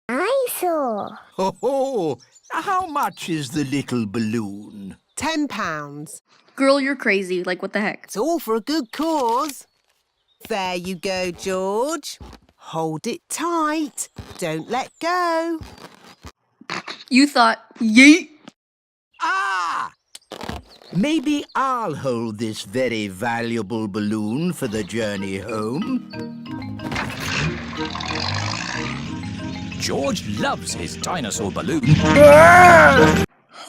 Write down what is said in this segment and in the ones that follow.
I saw. Ho! How much is the little balloon? £10. Girl, you're crazy. Like, what the heck? It's all for a good cause. There you go, George. Hold it tight. Don't let go. You thought, yeet. Ah! Maybe I'll hold this very valuable balloon for the journey home. George loves his dinosaur balloon.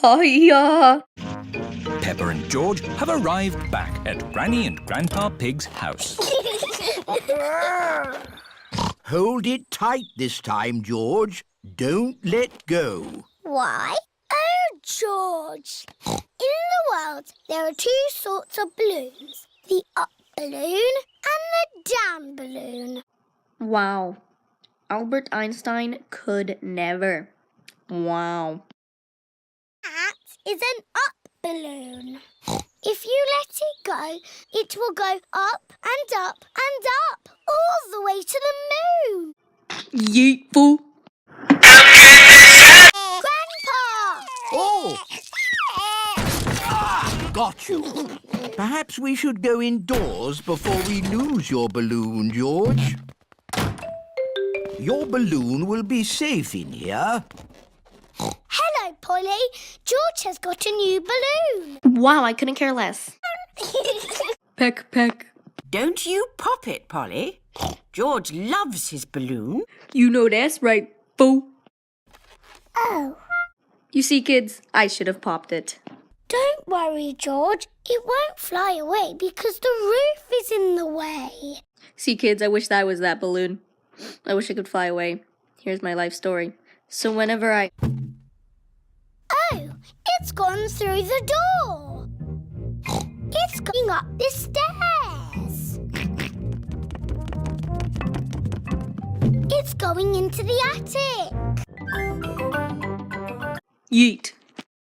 Hiya. Peppa and George have arrived back at Granny and Grandpa Pig's house. Hold it tight this time, George. Don't let go. Why? Oh, George. In the world, there are two sorts of balloons. The up balloon and the down balloon. Wow. Albert Einstein could never. Wow. That is an up balloon. If you let it go, it will go up and up and up, all the way to the moon. Yeet, fool. Grandpa! Oh! Got you. Perhaps we should go indoors before we lose your balloon, George. Your balloon will be safe in here. Hello, Polly. George has got a new balloon. Wow, I couldn't care less. Peck, peck. Don't you pop it, Polly. George loves his balloon. You know that's right, fool. Oh. You see, kids, I should have popped it. Don't worry, George. It won't fly away because the roof is in the way. See, kids, I wish that was that balloon. I wish I could fly away. Here's my life story. So whenever I... Oh, it's gone through the door. It's going up the stairs. It's going into the attic. Yeet.